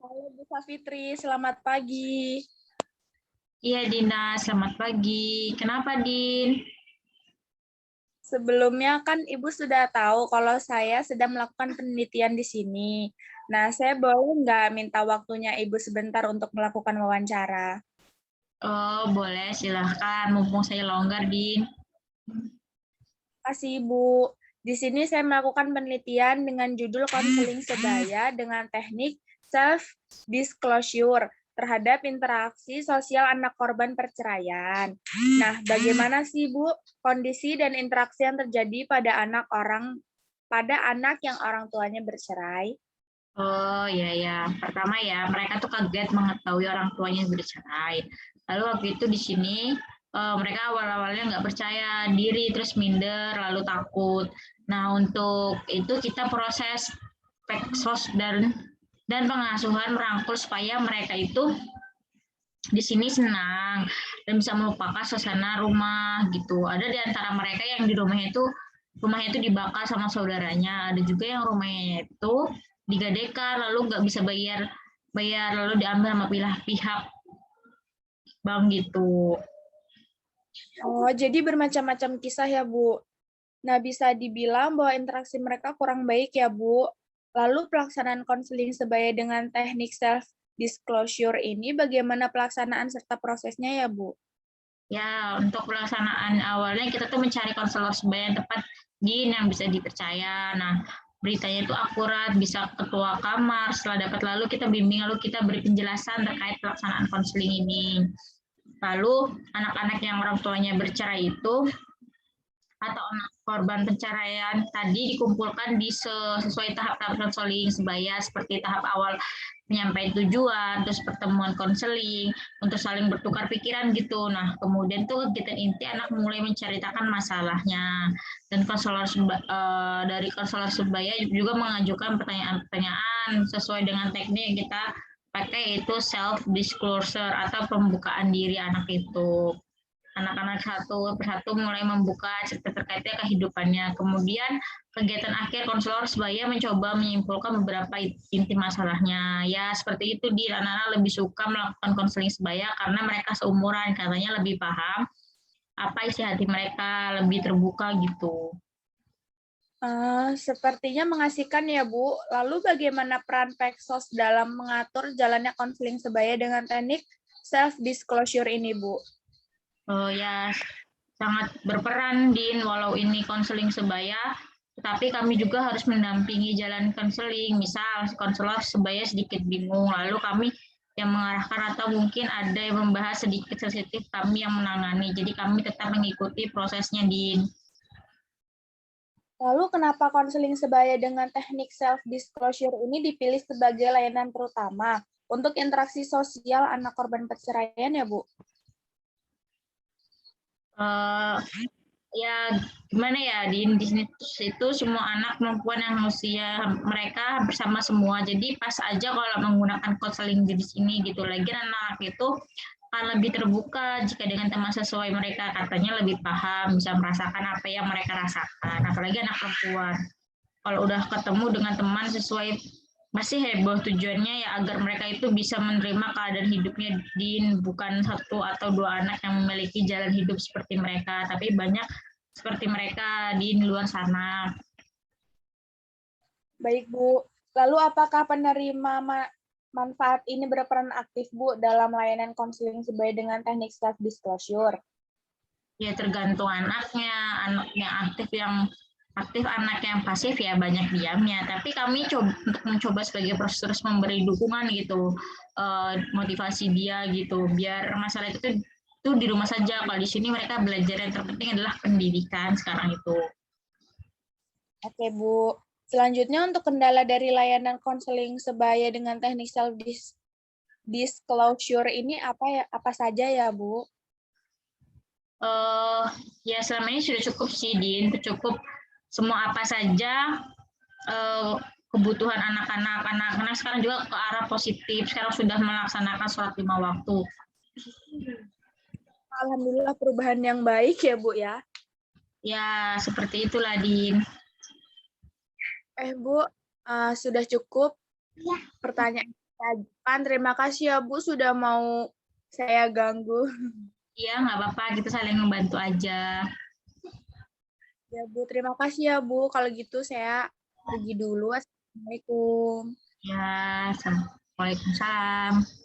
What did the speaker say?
Halo Bu Safitri, selamat pagi. Iya Dina, selamat pagi. Kenapa Din? Sebelumnya kan Ibu sudah tahu kalau saya sedang melakukan penelitian di sini. Nah, saya boleh nggak minta waktunya Ibu sebentar untuk melakukan wawancara? Oh boleh, silahkan. Mumpung saya longgar Din. Kasih Ibu. Di sini saya melakukan penelitian dengan judul konseling sebaya dengan teknik self-disclosure terhadap interaksi sosial anak korban perceraian. Nah, bagaimana sih Bu kondisi dan interaksi yang terjadi pada anak yang orang tuanya bercerai? Oh ya ya. Pertama ya, mereka tuh kaget mengetahui orang tuanya bercerai. Lalu waktu itu di sini mereka awal-awalnya nggak percaya diri, terus minder, lalu takut. Nah untuk itu kita proses peksos dan pengasuhan merangkul supaya mereka itu di sini senang dan bisa melupakan suasana rumah gitu. Ada di antara mereka yang di rumahnya itu dibakar sama saudaranya. Ada juga yang rumahnya itu digadekan lalu nggak bisa bayar bayar lalu diambil sama pihak bang gitu. Oh, jadi bermacam-macam kisah ya, Bu. Nah, bisa dibilang bahwa interaksi mereka kurang baik ya, Bu. Lalu pelaksanaan konseling sebaya dengan teknik self-disclosure ini bagaimana pelaksanaan serta prosesnya ya, Bu? Ya, untuk pelaksanaan awalnya kita tuh mencari konselor sebaya yang tepat yang bisa dipercaya. Nah, beritanya itu akurat, bisa ketua kamar. Setelah dapat lalu kita bimbing, lalu kita beri penjelasan terkait pelaksanaan konseling ini. Lalu anak-anak yang orang tuanya bercerai itu atau anak korban perceraian tadi dikumpulkan sesuai tahap-tahap konseling sebaya seperti tahap awal penyampaian tujuan, terus pertemuan konseling untuk saling bertukar pikiran gitu. Nah, kemudian tuh kegiatan inti anak mulai menceritakan masalahnya dan dari konselor sebaya juga mengajukan pertanyaan-pertanyaan sesuai dengan teknik yang kita pakai itu self disclosure atau pembukaan diri anak itu. Anak-anak satu persatu mulai membuka cerita terkaitnya kehidupannya. Kemudian kegiatan akhir konselor sebaya mencoba menyimpulkan beberapa inti masalahnya. Ya seperti itu di anak-anak lebih suka melakukan konseling sebaya karena mereka seumuran, katanya lebih paham apa isi hati mereka, lebih terbuka gitu. Sepertinya mengasihkan ya, Bu. Lalu bagaimana peran Peksos dalam mengatur jalannya konseling sebaya dengan teknik self-disclosure ini, Bu? Oh ya, sangat berperan Din, walau ini konseling sebaya, tetapi kami juga harus mendampingi jalan konseling. Misal konselor sebaya sedikit bingung, lalu kami yang mengarahkan atau mungkin ada yang membahas sedikit sensitif, kami yang menangani. Jadi kami tetap mengikuti prosesnya Din. Lalu kenapa konseling sebaya dengan teknik self-disclosure ini dipilih sebagai layanan terutama untuk interaksi sosial anak korban perceraian ya, Bu? Uh, ya gimana ya di sini itu semua anak perempuan yang usia mereka bersama semua, jadi pas aja kalau menggunakan konseling di sini gitu. Lagi anak itu akan lebih terbuka jika dengan teman sesuai mereka, katanya lebih paham, bisa merasakan apa yang mereka rasakan, apalagi anak perempuan. Kalau udah ketemu dengan teman sesuai masih heboh, tujuannya ya agar mereka itu bisa menerima keadaan hidupnya Din, bukan satu atau dua anak yang memiliki jalan hidup seperti mereka, tapi banyak seperti mereka di luar sana. Baik, Bu. Lalu apakah penerima manfaat ini berperan aktif, Bu, dalam layanan konseling sebaya dengan teknik self-disclosure? Ya tergantung anaknya, anak yang aktif, anak yang pasif ya banyak diamnya. Tapi kami untuk mencoba sebagai proses terus memberi dukungan gitu, motivasi dia gitu, biar masalah itu di rumah saja. Kalau di sini mereka belajar, yang terpenting adalah pendidikan sekarang itu. Oke, Bu. Selanjutnya untuk kendala dari layanan konseling sebaya dengan teknik self-disclosure ini apa saja ya, Bu? Ya selama ini sudah cukup sih Din, cukup semua apa saja kebutuhan anak-anak sekarang juga ke arah positif, sekarang sudah melaksanakan sholat 5 waktu. Alhamdulillah perubahan yang baik ya, Bu ya. Ya seperti itulah Din. Bu, sudah cukup pertanyaan Kan terima kasih ya Bu sudah mau saya ganggu. Iya, nggak apa-apa, kita saling membantu aja. Ya Bu, terima kasih ya Bu. Kalau gitu saya pergi dulu. Assalamualaikum. Ya, Waalaikumsalam.